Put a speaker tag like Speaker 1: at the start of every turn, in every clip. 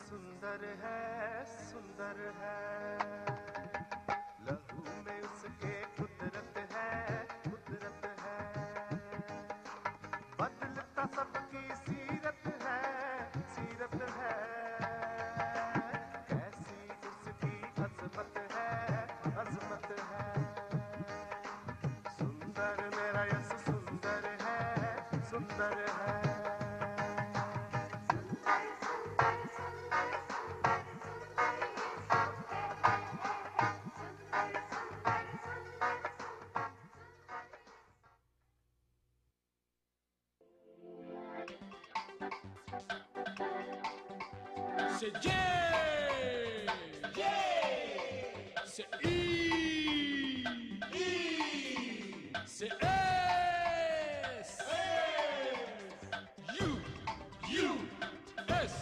Speaker 1: सुंदर है सुंदर है लहू में उसके कुदरत है बदलता सबकी सीरत है कैसी उसकी अजमत है सुंदर मेरा यस सुंदर है
Speaker 2: Say J, say E, say S, U, S,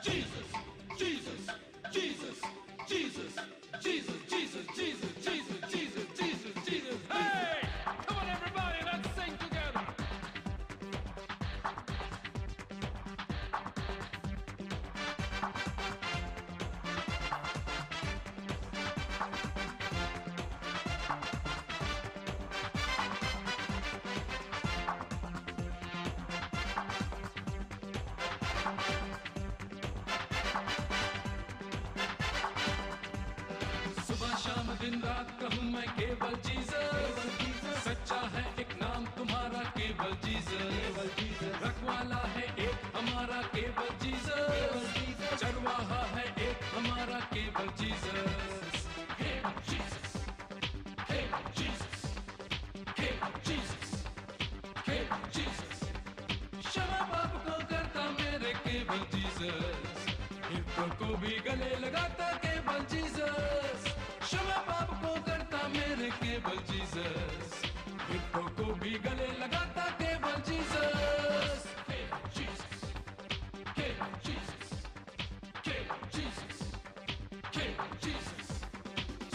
Speaker 2: Jesus, Jesus, Jesus, Jesus, Jesus, Jesus, Jesus, Jesus, Jesus, Jesus, Jesus. Hey, come on everybody, let's sing together. दिन रात कहूँ मैं केवल जीसस सच्चा है एक नाम तुम्हारा केवल जीसस रखवाला है एक हमारा केवल जीसस चरवाहा है एक हमारा केवल जीसस केवल जीसस केवल जीसस केवल जीसस केवल जीसस क्षमा पाप को करता मेरे केवल जीसस हितों को भी गले लगाता केवल जीसस क्षमा पाप को करता मेरे केवल जीसस हितों को भी गले लगाता केवल जीसस केवल जीसस केवल जीसस केवल जीसस केवल जीसस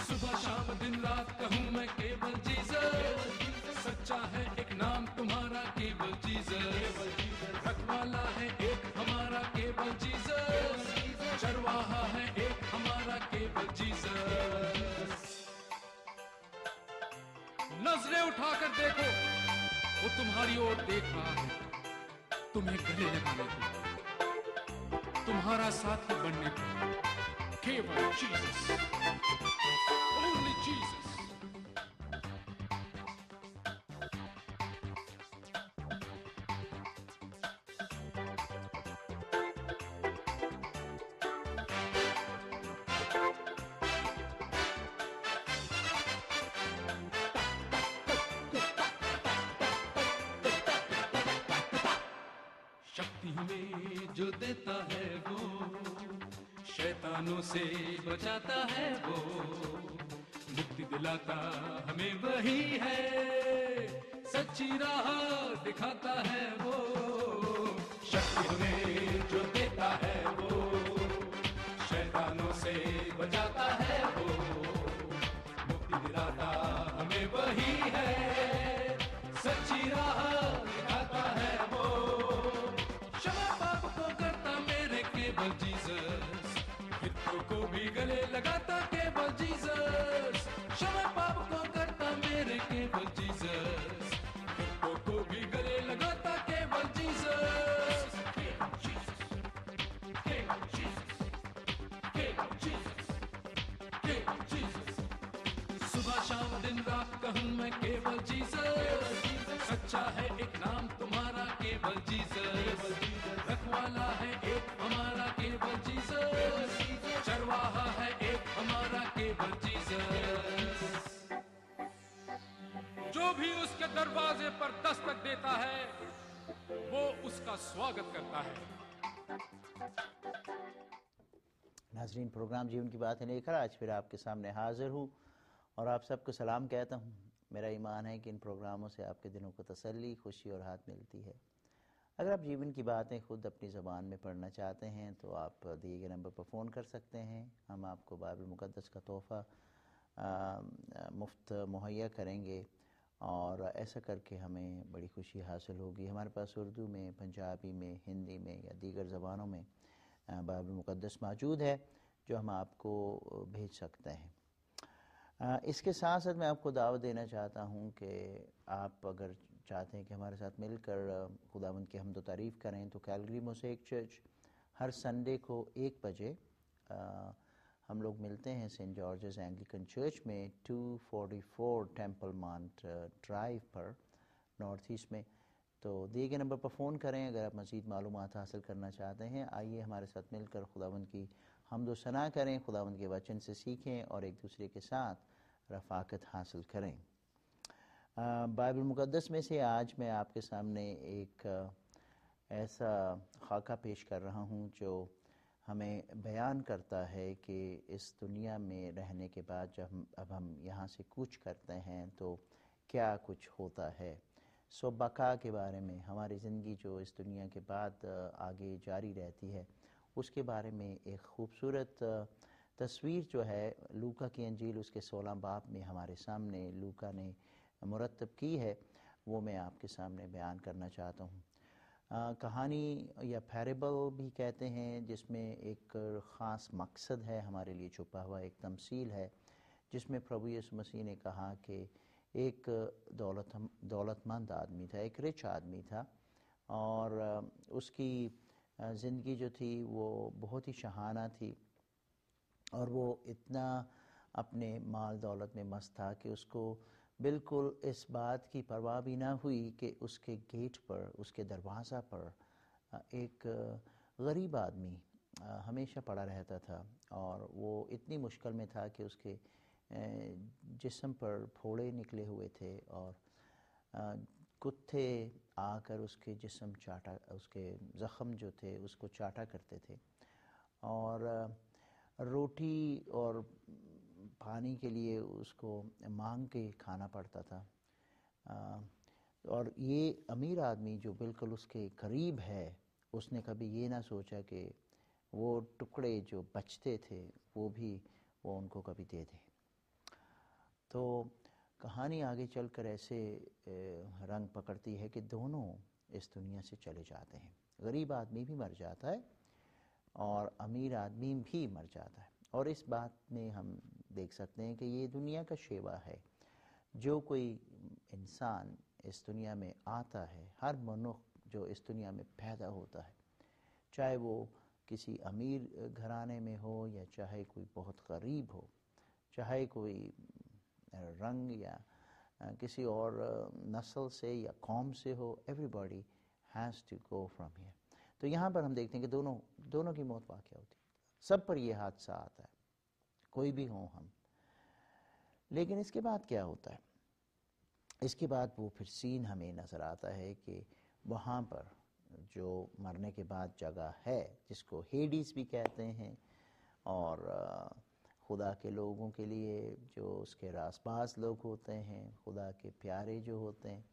Speaker 2: सुबह शाम दिन रात कहूँ मैं केवल जीसस सच्चा है एक नाम तुम्हारा केवल जीसस रखवाला है एक हमारा केवल जीसस चरवाहा है एक हमारा केवल जीसस नजरें उठाकर देखो वो तुम्हारी ओर देख रहा है तुम्हें गले लगाने को तुम्हारा साथी बनने को केवल जीसस ओनली जीसस जो देता है वो शैतानों से बचाता है वो मुक्ति दिलाता हमें वही है सच्ची राह दिखाता है वो शक्ति हमें जो देता है वो शैतानों से बचाता है वो मुक्ति दिलाता हमें वही है सच्ची राह दिखाता है वो केवल जीसस हितों को भी गले लगाता केवल जीसस क्षमा पाप को करता मेरे केवल जीसस हितों को भी गले लगाता केवल जीसस केवल जीसस केवल जीसस केवल जीसस केवल जीसस सुबह शाम दिन रात कहूँ मैं केवल जीसस सच्चा है एक नाम तुम्हारा केवल जीसस रखवाला है एक हमारा केवल जीसस चरवाहा है एक हमारा केवल जीसस जो भी उसके दरवाजे पर दस्तक देता है वो उसका स्वागत करता है।
Speaker 3: नाज़रीन, प्रोग्राम जीवन की बातें लेकर आज फिर आपके सामने हाज़िर हूँ और आप सबको सलाम कहता हूँ। मेरा ईमान है कि इन प्रोग्रामों से आपके दिलों को तसल्ली, खुशी और राहत मिलती है। अगर आप जीवन की बातें खुद अपनी ज़बान में पढ़ना चाहते हैं तो आप दिए गए नंबर पर फ़ोन कर सकते हैं। हम आपको बाइबल मुक़द्दस का तोहफ़ा मुफ्त मुहैया करेंगे और ऐसा करके हमें बड़ी खुशी हासिल होगी। हमारे पास उर्दू में, पंजाबी में, हिंदी में या दीगर ज़बानों में बाइबल मुक़द्दस मौजूद है जो हम आपको भेज सकते हैं। इसके साथ साथ मैं आपको दावत देना चाहता हूँ कि आप अगर चाहते हैं कि हमारे साथ मिलकर खुदावंद की हम्द व तारीफ़ करें तो कैलगरी मोज़ेक चर्च हर संडे को 1 बजे हम लोग मिलते हैं सेंट जॉर्जेस एंग्लिकन चर्च में 244 टेम्पल माउंट ड्राइव पर नॉर्थ ईस्ट में। तो दिए गए नंबर पर फ़ोन करें अगर आप मज़ीद मालूमात हासिल करना चाहते हैं। आइए हमारे साथ मिलकर खुदावंद की हम्द व सना करें, खुदावंद के वचन से सीखें और एक दूसरे के साथ रफ़ाकत हासिल करें। बाइबल मुक़द्दस में से आज मैं आपके सामने एक ऐसा खाका पेश कर रहा हूँ जो हमें बयान करता है कि इस दुनिया में रहने के बाद जब अब हम यहाँ से कूच करते हैं तो क्या कुछ होता है। सो बका के बारे में, हमारी ज़िंदगी जो इस दुनिया के बाद आगे जारी रहती है उसके बारे में एक ख़ूबसूरत तस्वीर जो है लूका की अंजील उसके 16 बाब में हमारे सामने लूका ने मुरतब की है, वो मैं आपके सामने बयान करना चाहता हूँ। कहानी या पैरेबल भी कहते हैं जिसमें एक ख़ास मकसद है हमारे लिए छुपा हुआ, एक तमसील है जिसमें प्रभु यीशु मसीह ने कहा कि एक दौलतमंद आदमी था, एक रिच आदमी था और उसकी ज़िंदगी जो थी वो बहुत ही शहाना थी और वो इतना अपने माल दौलत में मस्त था कि उसको बिल्कुल इस बात की परवाह भी ना हुई कि उसके गेट पर, उसके दरवाज़ा पर एक गरीब आदमी हमेशा पड़ा रहता था और वो इतनी मुश्किल में था कि उसके जिस्म पर फोड़े निकले हुए थे और कुत्ते आकर उसके जिस्म चाटा, उसके ज़ख़म जो थे उसको चाटा करते थे और रोटी और पानी के लिए उसको मांग के खाना पड़ता था। और ये अमीर आदमी जो बिल्कुल उसके करीब है उसने कभी ये ना सोचा कि वो टुकड़े जो बचते थे वो उनको कभी दे दे। तो कहानी आगे चलकर ऐसे रंग पकड़ती है कि दोनों इस दुनिया से चले जाते हैं। गरीब आदमी भी मर जाता है और अमीर आदमी भी मर जाता है और इस बात में हम देख सकते हैं कि ये दुनिया का शेवा है। जो कोई इंसान इस दुनिया में आता है, हर मनुष्य जो इस दुनिया में पैदा होता है, चाहे वो किसी अमीर घराने में हो या चाहे कोई बहुत गरीब हो, चाहे कोई रंग या किसी और नस्ल से या कौम से हो, everybody has to go from here. तो यहाँ पर हम देखते हैं कि दोनों की मौत वाक़या होती है, सब पर यह हादसा आता है, कोई भी हो हम। लेकिन इसके बाद क्या होता है? इसके बाद वो फिर सीन हमें नज़र आता है कि वहाँ पर जो मरने के बाद जगह है जिसको हेडीज़ भी कहते हैं और खुदा के लोगों के लिए जो उसके रासपास लोग होते हैं, खुदा के प्यारे जो होते हैं,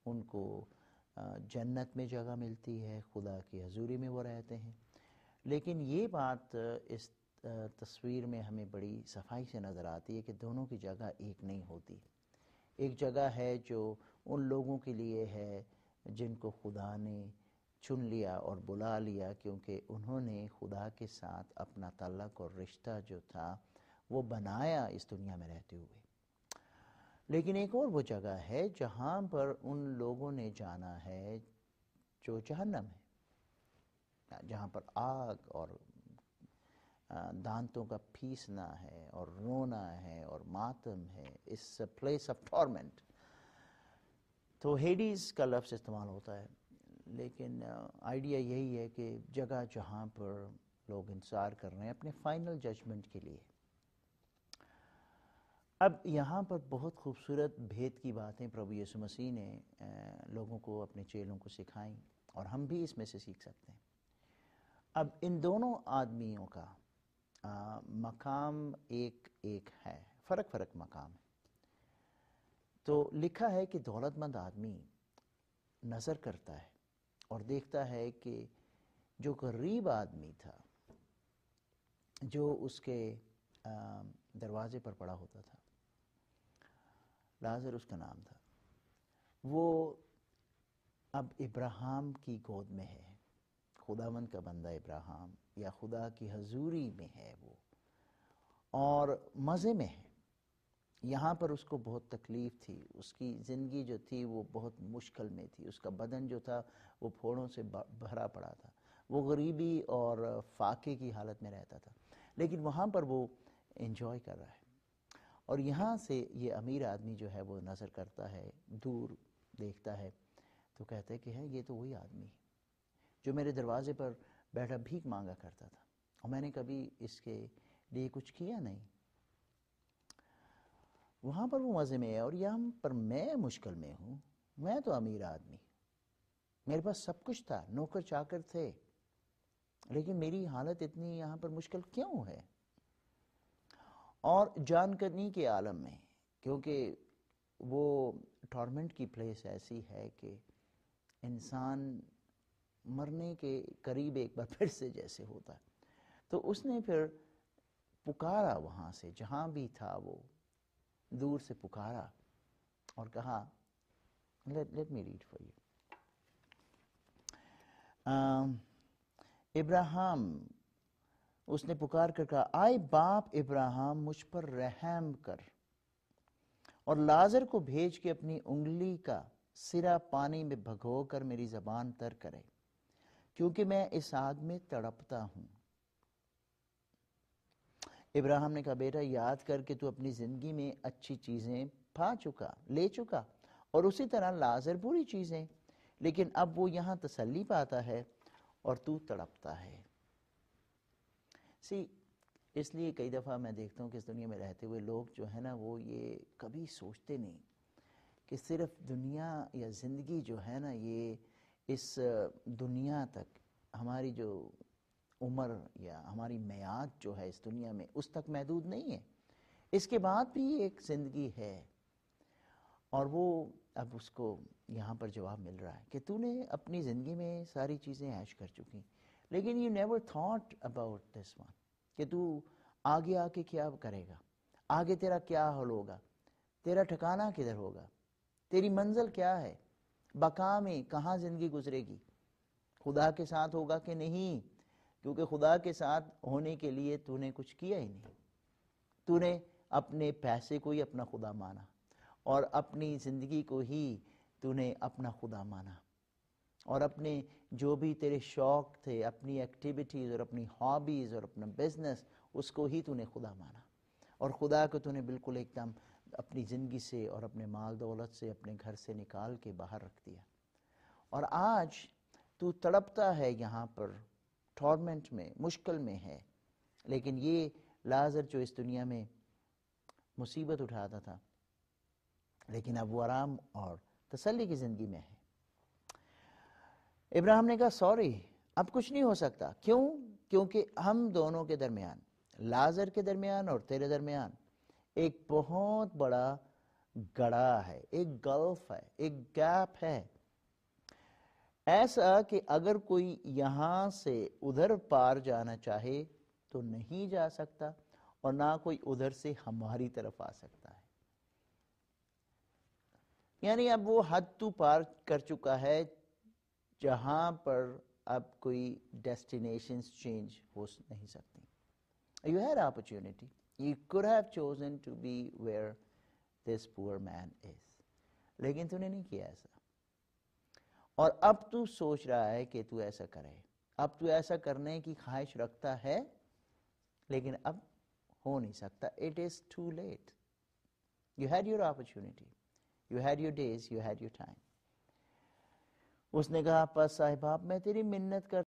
Speaker 3: उनको जन्नत में जगह मिलती है, खुदा की हजूरी में वो रहते हैं। लेकिन ये बात इस तस्वीर में हमें बड़ी सफाई से नज़र आती है कि दोनों की जगह एक नहीं होती। एक जगह है जो उन लोगों के लिए है जिनको खुदा ने चुन लिया और बुला लिया क्योंकि उन्होंने खुदा के साथ अपना ताल्लुक़ और रिश्ता जो था वो बनाया इस दुनिया में रहते हुए। लेकिन एक और वो जगह है जहाँ पर उन लोगों ने जाना है जो जहन्नम है, जहाँ पर आग और दांतों का पीसना है और रोना है और मातम है, इस प्लेस ऑफ टॉर्मेंट। तो हेडीज़ का लफ्ज़ इस्तेमाल होता है, लेकिन आइडिया यही है कि जगह जहाँ पर लोग इंतज़ार कर रहे हैं अपने फाइनल जजमेंट के लिए। अब यहाँ पर बहुत खूबसूरत भेद की बातें प्रभु यीशु मसीह ने लोगों को, अपने चेलों को सिखाई اور ہم بھی اس میں سے سیکھ سکتے ہیں. اب ان دونوں آدمیوں کا مقام ایک ایک ہے، فرق فرق مقام ہے. تو لکھا ہے کہ دولت مند آدمی نظر کرتا ہے اور دیکھتا ہے کہ جو غریب آدمی تھا، جو اس کے دروازے پر پڑا ہوتا تھا، لازر اس کا نام تھا، وہ اب ابراہیم کی گود میں ہے. خداوند کا بندہ ابراہیم یا خدا کی حضوری میں ہے وہ، اور مزے میں ہے. یہاں پر اس کو بہت تکلیف تھی، اس کی زندگی جو تھی وہ بہت مشکل میں تھی، اس کا بدن جو تھا وہ پھوڑوں سے بھرا پڑا تھا، وہ غریبی اور فاقے کی حالت میں رہتا تھا، لیکن وہاں پر وہ انجوائے کر رہا ہے. اور یہاں سے یہ امیر آدمی جو ہے وہ نظر کرتا ہے، دور دیکھتا ہے، تو کہتا ہے کہ ہے یہ تو وہی آدمی ہے جو میرے دروازے پر بیٹھا بھیک مانگا کرتا تھا، اور میں نے کبھی اس کے لیے کچھ کیا نہیں. وہاں پر وہ مزے میں ہے اور یہاں پر میں مشکل میں ہوں. میں تو امیر آدمی، میرے پاس سب کچھ تھا، نوکر چاکر تھے، لیکن میری حالت اتنی یہاں پر مشکل کیوں ہے؟ اور جان کنی کے عالم میں، کیونکہ وہ ٹورمنٹ کی پلیس ایسی ہے کہ انسان مرنے کے قریب ایک بار پھر سے جیسے ہوتا ہے. تو اس نے پھر پکارا، وہاں سے جہاں بھی تھا وہ دور سے پکارا اور کہا let me read for you. ابراہیم، اس نے پکار کر کہا، آئے باپ ابراہیم مجھ پر رحم کر اور لازر کو بھیج کے اپنی انگلی کا سرا پانی میں بھگو کر میری زبان تر کرے، کیونکہ میں اس آگ میں تڑپتا ہوں. ابراہیم نے کہا، بیٹا یاد کر کے تو اپنی زندگی میں اچھی چیزیں پا چکا، لے چکا، اور اسی طرح لازر بری چیزیں، لیکن اب وہ یہاں تسلی پاتا ہے اور تو تڑپتا ہے. اس لیے کئی دفعہ میں دیکھتا ہوں کہ اس دنیا میں رہتے ہوئے لوگ جو ہے نا وہ یہ کبھی سوچتے نہیں کہ صرف دنیا یا زندگی جو ہے نا یہ اس دنیا تک، ہماری جو عمر یا ہماری میعاد جو ہے اس دنیا میں اس تک محدود نہیں ہے، اس کے بعد بھی ایک زندگی ہے. اور وہ اب اس کو یہاں پر جواب مل رہا ہے کہ تو نے اپنی زندگی میں ساری چیزیں عیش کر چکی، لیکن you never thought about this one کہ تو آگے آ کے کیا کرے گا، آگے تیرا کیا حال ہوگا، تیرا ٹھکانہ کدھر ہوگا، تیری منزل کیا ہے، بقا میں کہاں زندگی گزرے گی، خدا کے ساتھ ہوگا کہ نہیں. کیونکہ خدا کے ساتھ ہونے کے لیے تو نے کچھ کیا ہی نہیں. تو نے اپنے پیسے کو ہی اپنا خدا مانا اور اپنی زندگی کو ہی تو نے اپنا خدا مانا، اور اپنے جو بھی تیرے شوق تھے، اپنی ایکٹیویٹیز اور اپنی ہابیز اور اپنا بزنس، اس کو ہی تو نے خدا مانا، اور خدا کو تو نے بالکل ایک دم اپنی زندگی سے اور اپنے مال دولت سے اپنے گھر سے نکال کے باہر رکھ دیا. اور آج تو تڑپتا ہے یہاں پر ٹورمنٹ میں، مشکل میں ہے، لیکن یہ لازر جو اس دنیا میں مصیبت اٹھاتا تھا، لیکن اب وہ آرام اور تسلی کی زندگی میں ہے. ابراہیم نے کہا سوری، اب کچھ نہیں ہو سکتا. کیوں؟ کیونکہ ہم دونوں کے درمیان، لازر کے درمیان اور تیرے درمیان ایک بہت بڑا گڑھا ہے، ایک گلف ہے، ایک گیپ ہے، ایسا کہ اگر کوئی یہاں سے ادھر پار جانا چاہے تو نہیں جا سکتا، اور نہ کوئی ادھر سے ہماری طرف آ سکتا ہے. یعنی اب وہ حد تو پار کر چکا ہے جہاں پر اب کوئی ڈیسٹینیشنز چینج ہو نہیں سکتی. You had opportunity. You could have chosen to be where this poor man is. لیکن تو نے نہیں کیا ایسا. اور اب تو سوچ رہا ہے کہ تو ایسا کرے، اب تو ایسا کرنے کی خواہش رکھتا ہے، لیکن اب ہو نہیں سکتا. It is too late. You had your opportunity. You had your days, you had your time. اس نے کہا پس صاحب میں تیری منت کر